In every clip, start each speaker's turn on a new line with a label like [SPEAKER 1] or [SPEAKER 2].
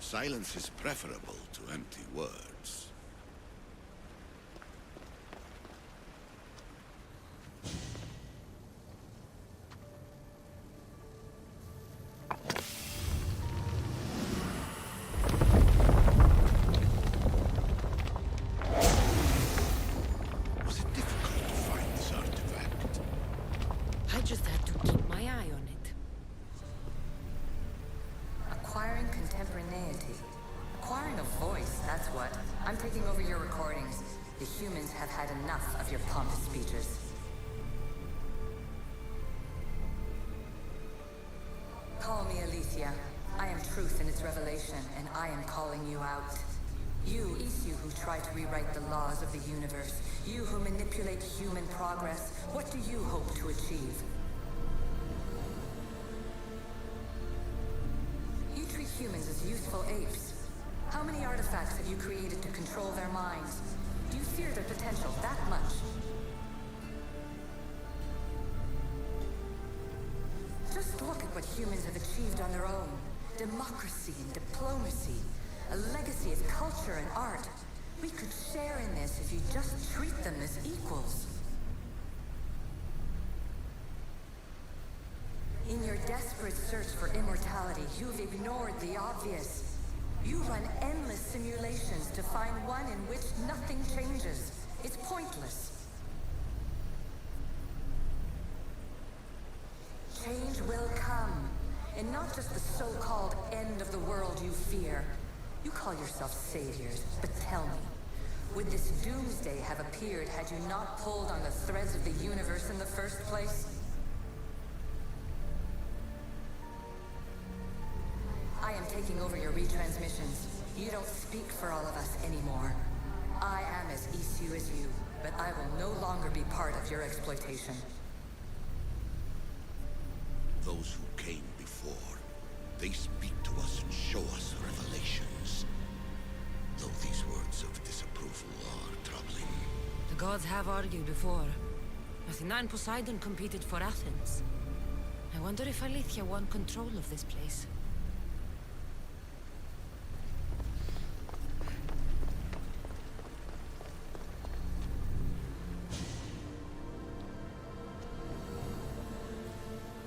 [SPEAKER 1] Silence is preferable to empty words. Was it difficult to find this artifact?
[SPEAKER 2] I just had to keep my eye on it.
[SPEAKER 3] Acquiring contemporaneity. Acquiring a voice, that's what. I'm taking over your recordings. The humans have had enough of your pompous speeches. Call me Aletheia. I am truth in its revelation, and I am calling you out. You, Isu, who try to rewrite the laws of the universe. You who manipulate human progress. What do you hope to achieve? You treat humans as useful apes. How many artifacts have you created to control their minds? Do you fear their potential that much? Just look at what humans have achieved on their own. Democracy and diplomacy. A legacy of culture and art. We could share in this if you just treat them as equals. In your desperate search for immortality, you've ignored the obvious. You run endless simulations to find one in which nothing changes. It's pointless. Change will come, and not just the so-called end of the world you fear. You call yourself saviors, but tell me, would this doomsday have appeared had you not pulled on the threads of the universe in the first place? I am taking over your retransmissions. You don't speak for all of us anymore. I am as Isu as you, but I will no longer be part of your exploitation.
[SPEAKER 1] Those who came before, they speak to us and show us revelations. Though these words of disapproval are troubling.
[SPEAKER 2] The gods have argued before. Athena and Poseidon competed for Athens. I wonder if Aletheia won control of this place.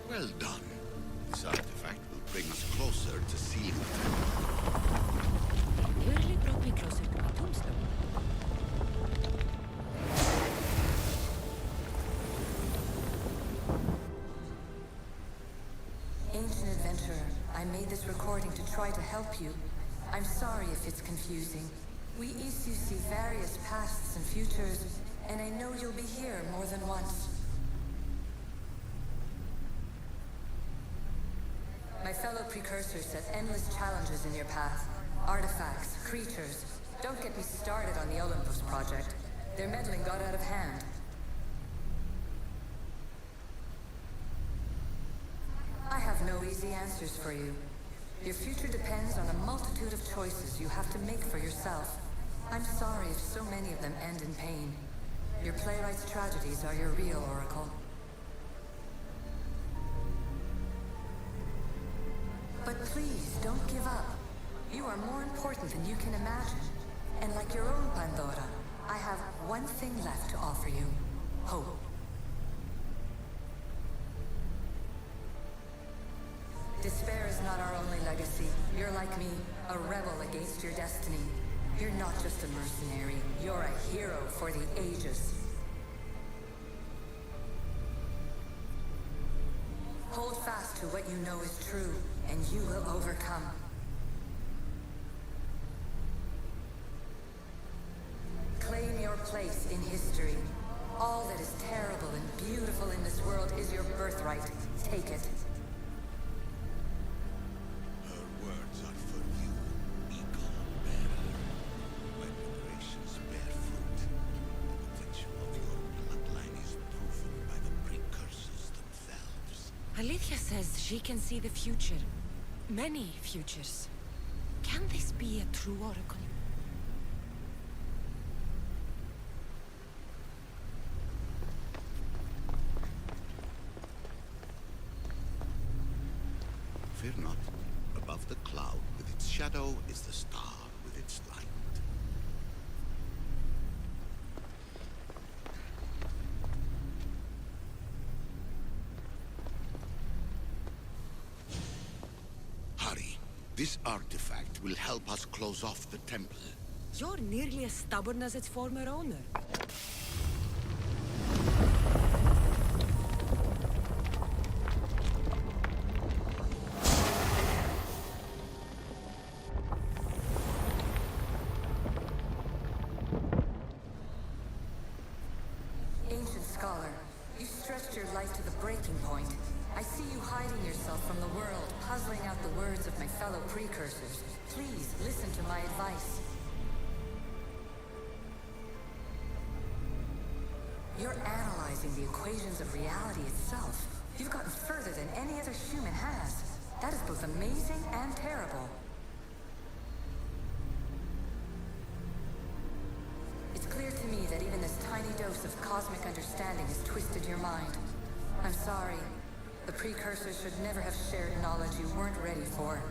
[SPEAKER 1] Well done. This artifact will bring us closer to seeing the temple.
[SPEAKER 2] Nearly brought me closer to my tombstone.
[SPEAKER 3] Ancient adventurer, I made this recording to try to help you. I'm sorry if it's confusing. We Isu see various pasts and futures, and I know you'll be here more than once. My fellow precursors set endless challenges in your path. Artifacts, creatures. Don't get me started on the Olympus project. Their meddling got out of hand. I have no easy answers for you. Your future depends on a multitude of choices you have to make for yourself. I'm sorry if so many of them end in pain. Your playwright's tragedies are your real oracle. But please, don't give up. You are more important than you can imagine. And like your own Pandora, I have one thing left to offer you. Hope. Despair is not our only legacy. You're like me, a rebel against your destiny. You're not just a mercenary, you're a hero for the ages. Hold fast to what you know is true, and you will overcome. Claim your place in history. All that is terrible and beautiful in this world is your birthright. Take it.
[SPEAKER 1] Her words are for you, eagle bearer. When generations bear fruit, the potential of your bloodline is proven by the precursors themselves.
[SPEAKER 2] Aletheia says she can see the future. Many futures. Can this be a true oracle?
[SPEAKER 1] Fear not. Above the cloud with its shadow is the star with its light. Hurry. This artifact will help us close off the temple.
[SPEAKER 2] You're nearly as stubborn as its former owner.
[SPEAKER 3] Ancient scholar, you stretched your life to the breaking point. I see you hiding yourself from the world, puzzling out the words of my fellow precursors. Please, listen to my advice. You're analyzing the equations of reality itself. You've gotten further than any other human has. That is both amazing and terrible. It's clear to me that even this tiny dose of cosmic understanding has twisted your mind. I'm sorry. The precursors should never have shared knowledge you weren't ready for.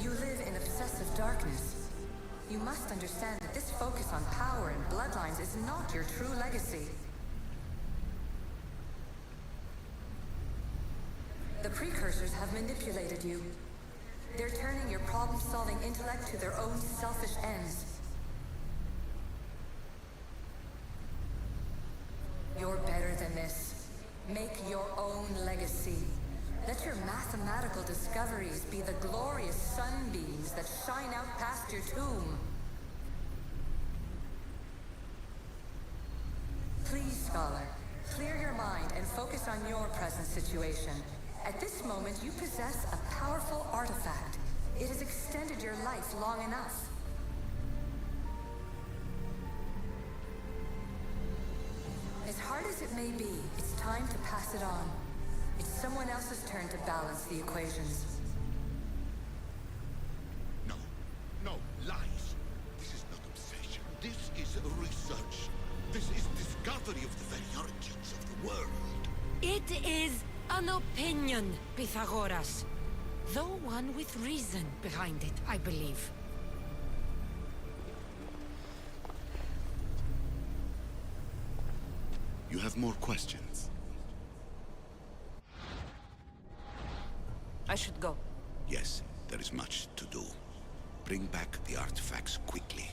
[SPEAKER 3] You live in obsessive darkness. You must understand that this focus on power and bloodlines is not your true legacy. The precursors have manipulated you. They're turning your problem-solving intellect to their own selfish ends. You're better than this. Make your own legacy. Let your mathematical discoveries be the glorious sunbeams that shine out past your tomb. Please, scholar, clear your mind and focus on your present situation. At this moment, you possess a powerful artifact. It has extended your life long enough. As hard as it may be, it's time to pass it on. It's someone else's turn to balance the equations.
[SPEAKER 1] No, no, lies. This is not obsession. This is research. This is discovery of the very origins of the world.
[SPEAKER 2] It is an opinion, Pythagoras. Though one with reason behind it, I believe.
[SPEAKER 1] You have more questions?
[SPEAKER 2] I should go.
[SPEAKER 1] Yes, there is much to do. Bring back the artifacts quickly.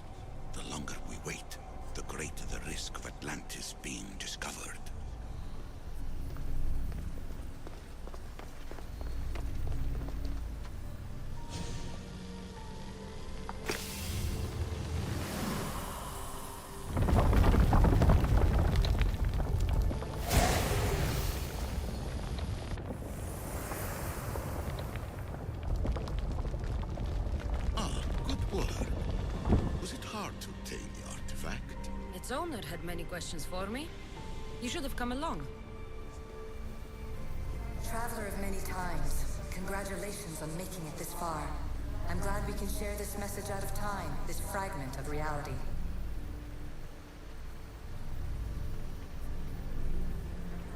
[SPEAKER 1] The longer we wait, the greater the risk of Atlantis being discovered.
[SPEAKER 2] Its owner had many questions for me. You should have come along.
[SPEAKER 3] Traveler of many times, congratulations on making it this far. I'm glad we can share this message out of time, this fragment of reality.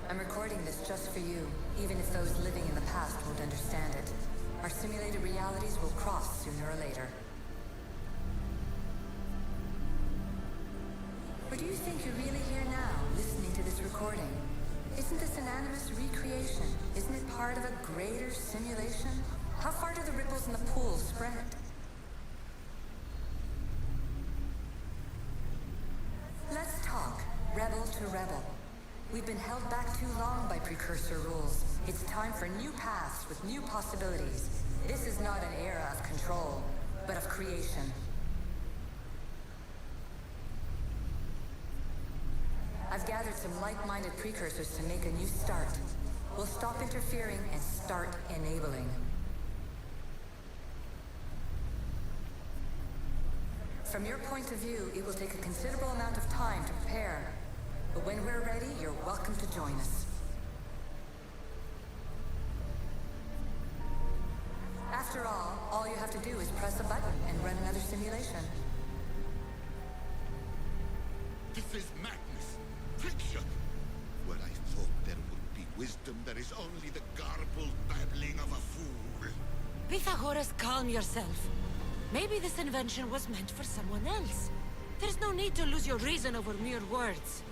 [SPEAKER 3] I'm recording this just for you, even if those living in the past won't understand it. Our simulated realities will cross sooner or later. Or do you think you're really here now, listening to this recording? Isn't this an Animus recreation? Isn't it part of a greater simulation? How far do the ripples in the pool spread? Let's talk, rebel to rebel. We've been held back too long by precursor rules. It's time for new paths with new possibilities. This is not an era of control, but of creation. I've gathered some like-minded precursors to make a new start. We'll stop interfering and start enabling. From your point of view, it will take a considerable amount of time to prepare. But when we're ready, you're welcome to join us. After all you have to do is press a button and run another simulation.
[SPEAKER 1] This is madness. Fiction! Where I thought there would be wisdom that is only the garbled babbling of a fool.
[SPEAKER 2] Pythagoras, calm yourself. Maybe this invention was meant for someone else. There's no need to lose your reason over mere words.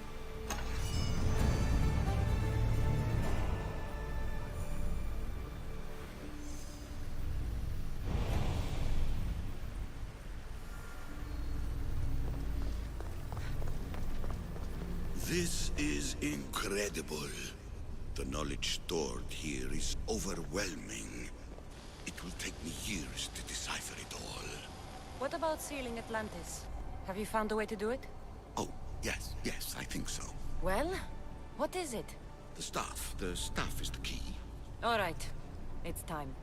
[SPEAKER 1] This is incredible. The knowledge stored here is overwhelming. It will take me years to decipher it all.
[SPEAKER 2] What about sealing Atlantis? Have you found a way to do it?
[SPEAKER 1] Oh, yes, I think so.
[SPEAKER 2] Well, what is it?
[SPEAKER 1] The staff. The staff is the key.
[SPEAKER 2] All right. It's time.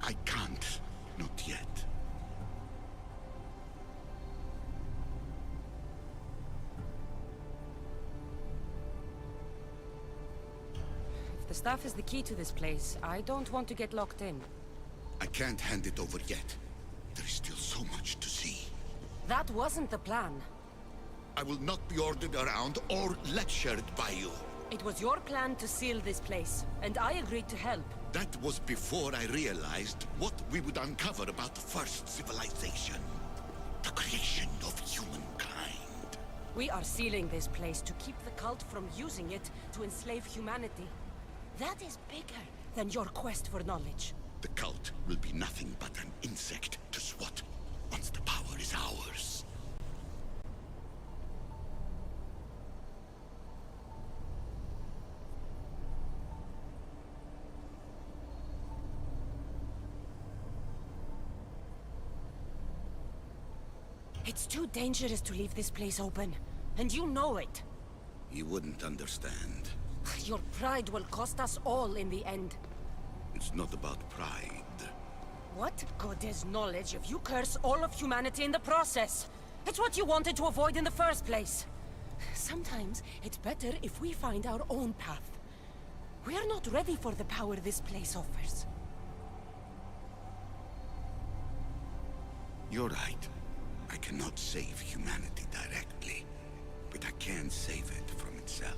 [SPEAKER 1] I can't. Not yet.
[SPEAKER 2] If the staff is the key to this place, I don't want to get locked in.
[SPEAKER 1] I can't hand it over yet. There is still so much to see.
[SPEAKER 2] That wasn't the plan.
[SPEAKER 1] I will not be ordered around or lectured by you.
[SPEAKER 2] It was your plan to seal this place, and I agreed to help.
[SPEAKER 1] That was before I realized what we would uncover about the first civilization. The creation of humankind.
[SPEAKER 2] We are sealing this place to keep the cult from using it to enslave humanity. That is bigger than your quest for knowledge.
[SPEAKER 1] The cult will be nothing but an insect to swat once the power is ours.
[SPEAKER 2] It's too dangerous to leave this place open, and you know it.
[SPEAKER 1] You wouldn't understand.
[SPEAKER 2] Your pride will cost us all in the end.
[SPEAKER 1] It's not about pride.
[SPEAKER 2] What good is knowledge if you curse all of humanity in the process? It's what you wanted to avoid in the first place. Sometimes it's better if we find our own path. We are not ready for the power this place offers.
[SPEAKER 1] You're right. I cannot save humanity directly, but I can save it from itself.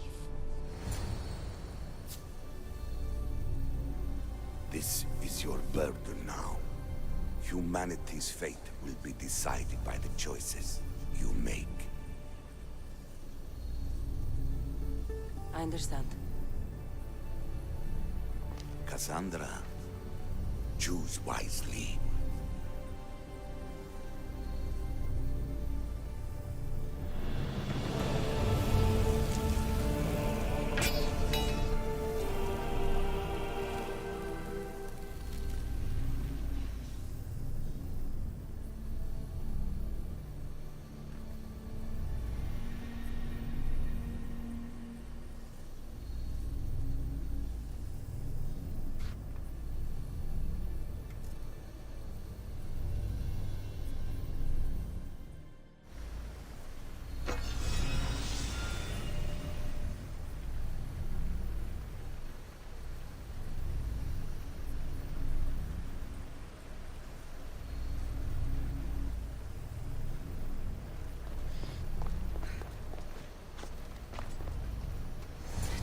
[SPEAKER 1] This is your burden now. Humanity's fate will be decided by the choices you make.
[SPEAKER 2] I understand.
[SPEAKER 1] Kassandra, choose wisely.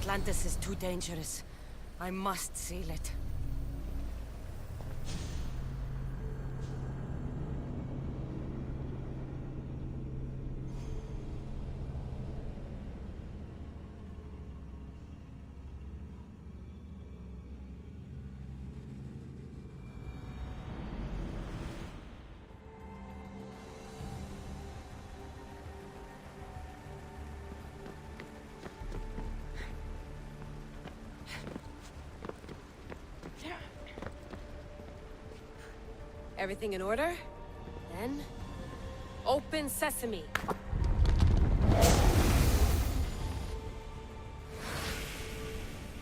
[SPEAKER 2] Atlantis is too dangerous. I must seal it. Everything in order? Then... open sesame!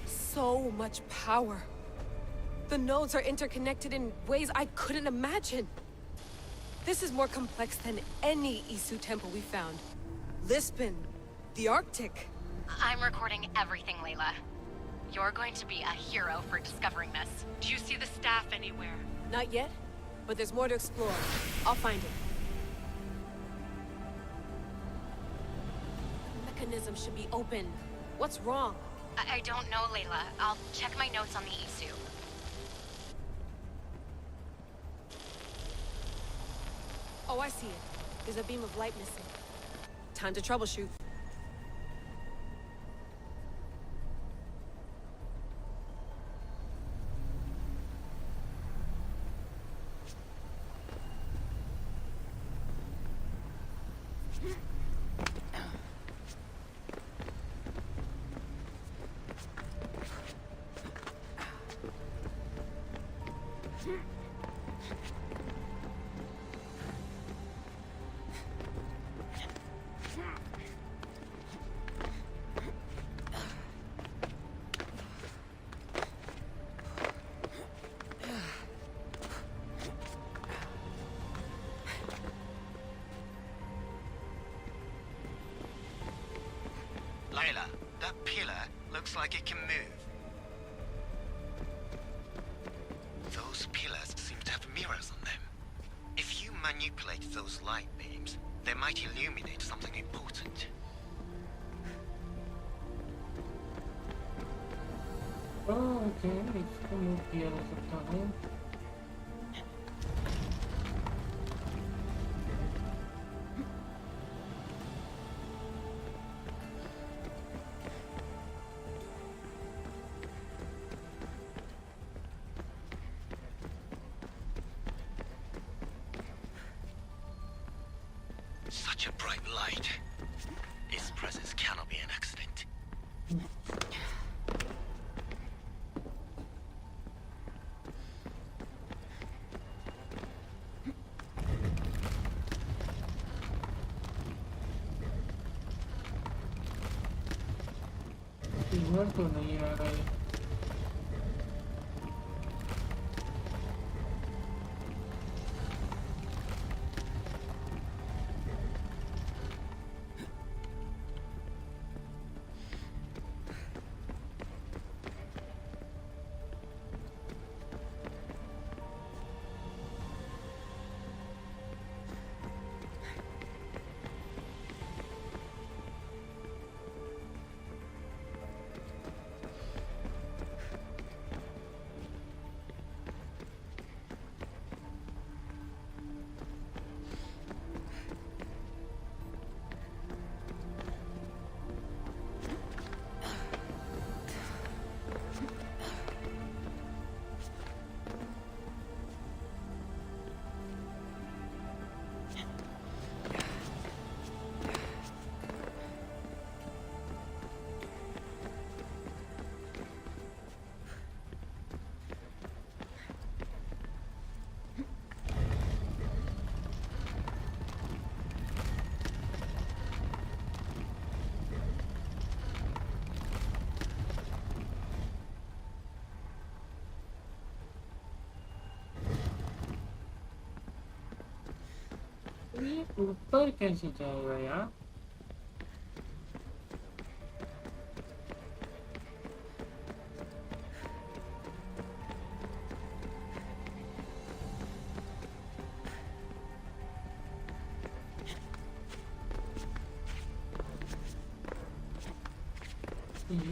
[SPEAKER 2] So much power! The nodes are interconnected in ways I couldn't imagine! This is more complex than any Isu temple we found. Lisbon, the Arctic.
[SPEAKER 4] I'm recording everything, Layla. You're going to be a hero for discovering this.
[SPEAKER 5] Do you see the staff anywhere?
[SPEAKER 2] Not yet, but there's more to explore. I'll find it. The mechanism should be open.
[SPEAKER 5] What's wrong?
[SPEAKER 4] I don't know, Layla. I'll check my notes on the issue.
[SPEAKER 5] Oh, I see it. There's a beam of light missing. Time to troubleshoot.
[SPEAKER 6] Layla, that pillar looks like it can move. Those pillars seem to have mirrors on them. If you manipulate those light beams, they might illuminate something important.
[SPEAKER 7] Okay इसको move किया जा सकता है
[SPEAKER 6] Such a bright light. Its presence cannot be an accident.
[SPEAKER 7] इधर तो नहीं आ रहा है ये ऊपर कैसे जाएगा यार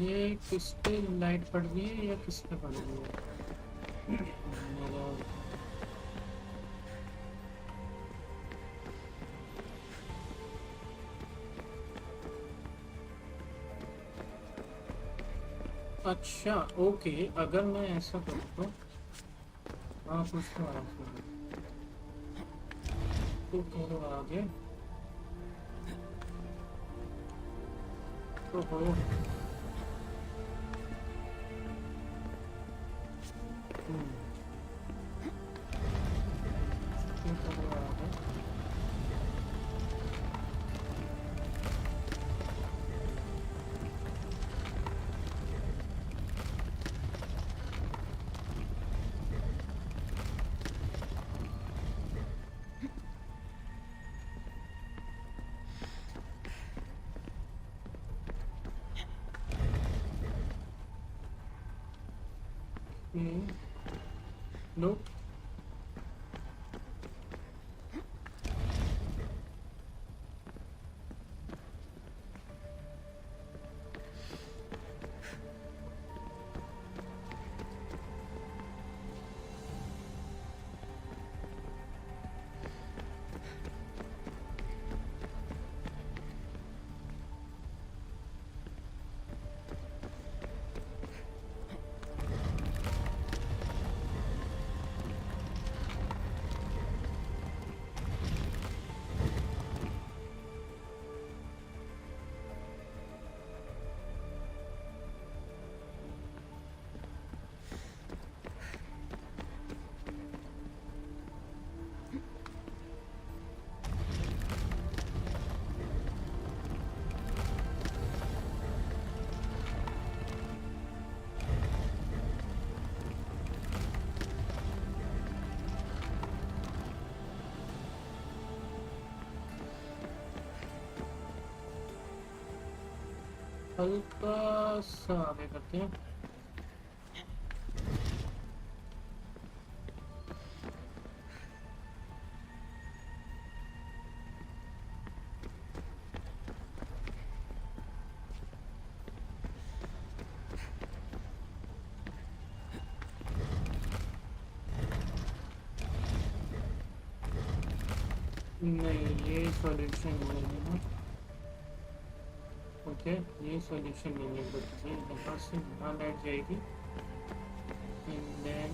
[SPEAKER 7] ये किस पे लाइट पड़ रही है या किस पे पड़ रही है अच्छा ओके अगर मैं ऐसा करूँ तो हाँ कुछ तो आगे तो हो Nope. हल्का सा आगे करते हैं। नहीं, ये सॉल्यूशन नहीं है ना। ओके, ये सॉल्यूशन नहीं है, बट ये यहाँ से यहाँ लाइट जाएगी and then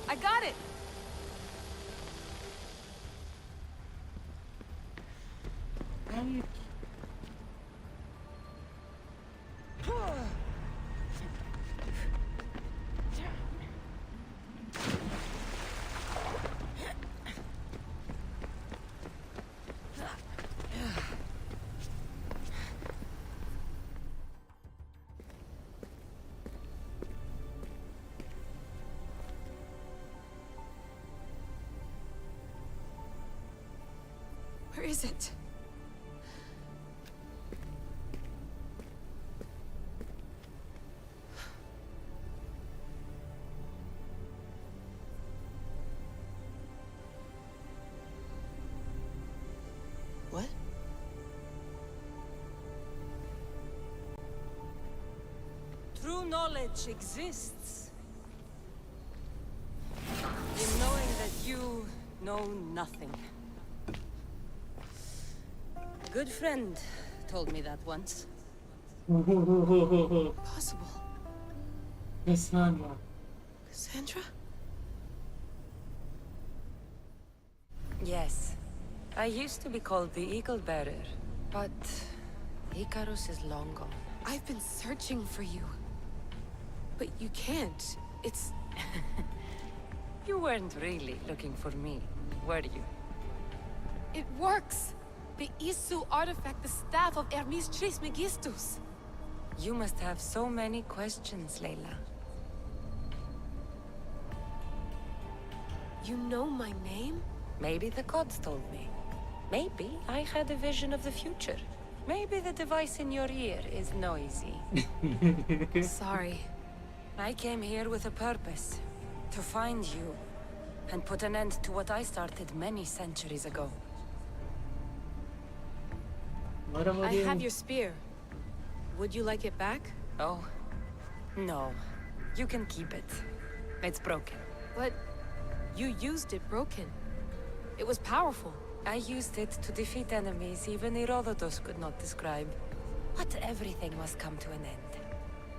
[SPEAKER 5] I got it! Where is it?
[SPEAKER 2] What? True knowledge exists in knowing that you know nothing. A good friend told me that once.
[SPEAKER 5] Possible.
[SPEAKER 7] Cassandra.
[SPEAKER 5] Cassandra?
[SPEAKER 2] Yes. I used to be called the Eagle Bearer, but Icarus is long gone.
[SPEAKER 5] I've been searching for you. But you can't. It's...
[SPEAKER 2] You weren't really looking for me, were you?
[SPEAKER 5] It works! The Isu artifact, the Staff of Hermes Trismegistus.
[SPEAKER 2] You must have so many questions, Layla.
[SPEAKER 5] You know my name?
[SPEAKER 2] Maybe the gods told me. Maybe I had a vision of the future. Maybe the device in your ear is noisy.
[SPEAKER 5] Sorry.
[SPEAKER 2] I came here with a purpose. To find you. And put an end to what I started many centuries ago.
[SPEAKER 7] What about
[SPEAKER 5] I
[SPEAKER 7] you?
[SPEAKER 5] have your spear. Would you like it back?
[SPEAKER 2] Oh? No. You can keep it. It's broken.
[SPEAKER 5] But you used it broken. It was powerful.
[SPEAKER 2] I used it to defeat enemies even Herodotus could not describe. But everything must come to an end.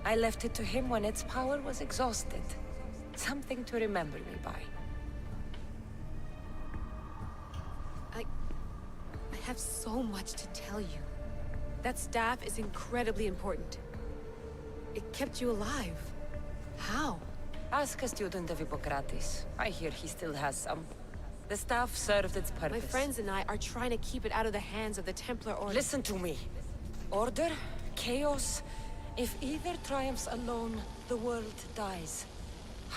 [SPEAKER 2] I left it to him when its power was exhausted. Something to remember me by.
[SPEAKER 5] I have so much to tell you. That staff is incredibly important. It kept you alive. How?
[SPEAKER 2] Ask a student of Hippocrates. I hear he still has some. The staff served its purpose.
[SPEAKER 5] My friends and I are trying to keep it out of the hands of the Templar Order.
[SPEAKER 2] Listen to me. Order, chaos. If either triumphs alone, the world dies.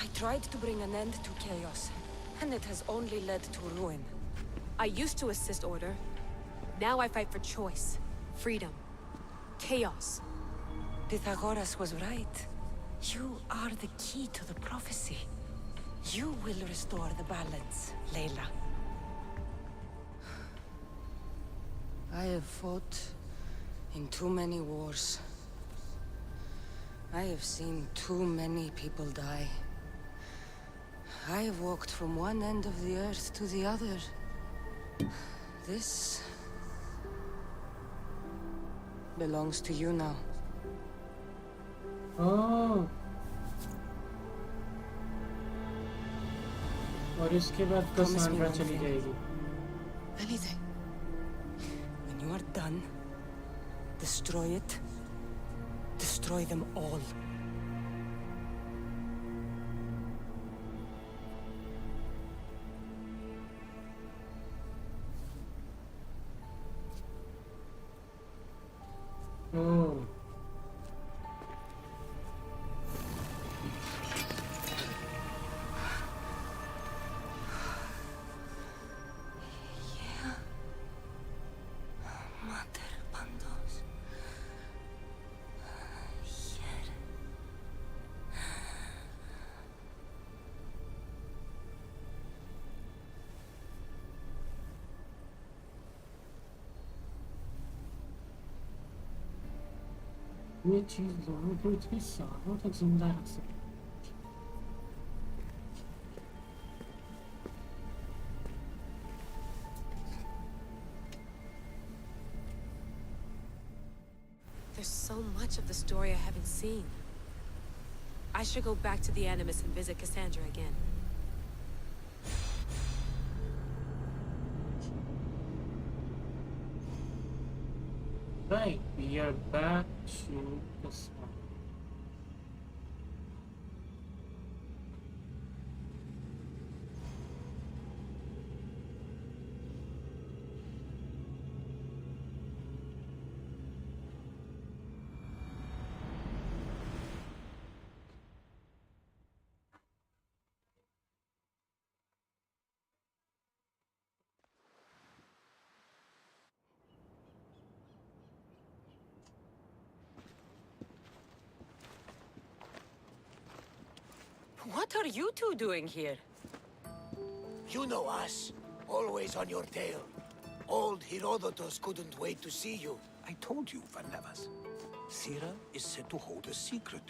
[SPEAKER 2] I tried to bring an end to chaos, and it has only led to ruin.
[SPEAKER 5] I used to assist Order. Now I fight for choice, freedom, chaos.
[SPEAKER 2] Pythagoras was right. You are the key to the prophecy. You will restore the balance, Layla. I have fought in too many wars. I have seen too many people die. I have walked from one end of the earth to the other, This belongs to you now.
[SPEAKER 7] ओह और इसके बाद
[SPEAKER 2] Promise me
[SPEAKER 7] कसांड्रा
[SPEAKER 2] one
[SPEAKER 7] चली
[SPEAKER 2] thing.
[SPEAKER 7] जाएगी
[SPEAKER 2] Anything. When you are done, destroy it. Destroy them all.
[SPEAKER 7] Oh
[SPEAKER 3] Mater Pandos. Hier.
[SPEAKER 7] ये चीज लोगों को इतने सालों तक जिंदा रख सकती
[SPEAKER 5] There's so much of the story I haven't seen. I should go back to the Animus and visit Kassandra again.
[SPEAKER 7] Right, we are back to Cassandra.
[SPEAKER 2] What are you two doing here?
[SPEAKER 8] You know us. Always on your tail. Old Herodotus couldn't wait to see you.
[SPEAKER 9] I told you, Varnavas. Thera is said to hold a secret.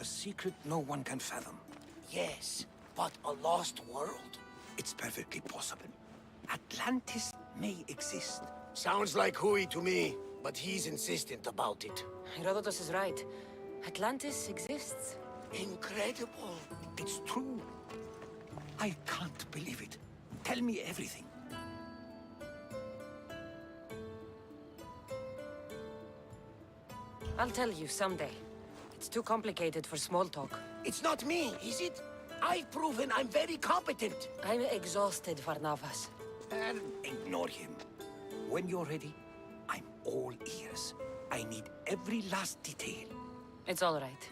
[SPEAKER 9] A secret no one can fathom.
[SPEAKER 8] Yes, but a lost world?
[SPEAKER 9] It's perfectly possible. Atlantis may exist.
[SPEAKER 8] Sounds like Hui to me, but he's insistent about it.
[SPEAKER 2] Herodotus is right. Atlantis exists.
[SPEAKER 8] Incredible.
[SPEAKER 9] It's true. I can't believe it. Tell me everything.
[SPEAKER 2] I'll tell you someday. It's too complicated for small talk.
[SPEAKER 8] It's not me, is it? I've proven I'm very competent.
[SPEAKER 2] I'm exhausted, Varnavas.
[SPEAKER 9] And ignore him. When you're ready, I'm all ears. I need every last detail.
[SPEAKER 2] It's all right.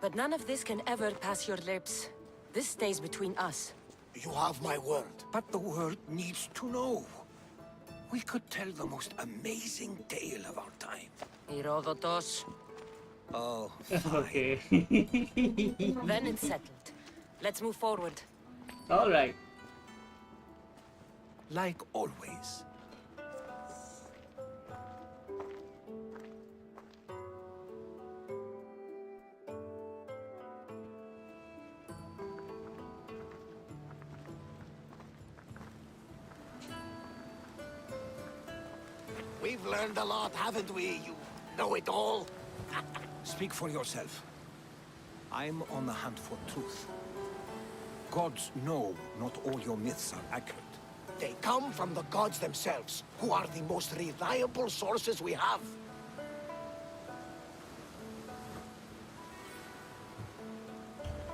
[SPEAKER 2] But none of this can ever pass your lips. This stays between us.
[SPEAKER 8] You have my word.
[SPEAKER 9] But the world needs to know. We could tell the most amazing tale of our time.
[SPEAKER 2] Herodotus.
[SPEAKER 9] Oh,
[SPEAKER 7] Okay.
[SPEAKER 2] Then it's settled. Let's move forward.
[SPEAKER 7] All right.
[SPEAKER 9] like always.
[SPEAKER 8] We've learned a lot, haven't we? You know it all.
[SPEAKER 9] Speak for yourself. I'm on the hunt for truth. Gods know not all your myths are accurate.
[SPEAKER 8] They come from the gods themselves, who are the most reliable sources we have.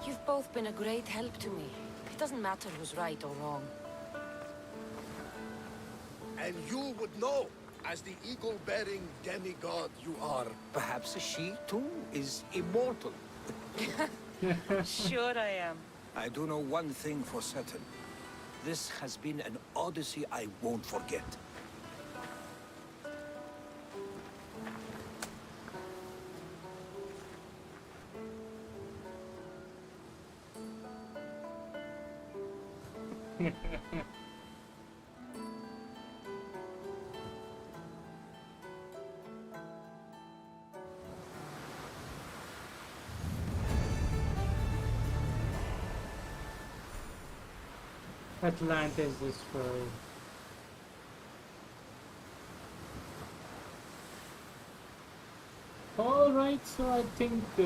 [SPEAKER 2] You've both been a great help to me. It doesn't matter who's right or wrong.
[SPEAKER 8] And you would know, as the eagle-bearing demigod you are.
[SPEAKER 9] Perhaps she, too, is immortal.
[SPEAKER 2] Sure I am.
[SPEAKER 9] I do know one thing for certain. This has been an Odyssey I won't forget.
[SPEAKER 7] Atlantis destroyed. Alright, so I think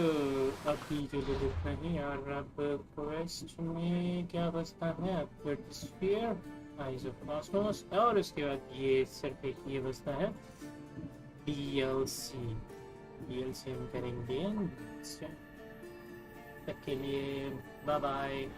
[SPEAKER 7] अभी जो लोग इतना ही और अब quest में क्या बचता है अब स्फीयर आइज ऑफ कॉस्मोस और उसके बाद ये सिर्फ एक ये बचता है DLC हम करेंगे तक के लिए बाय बाय।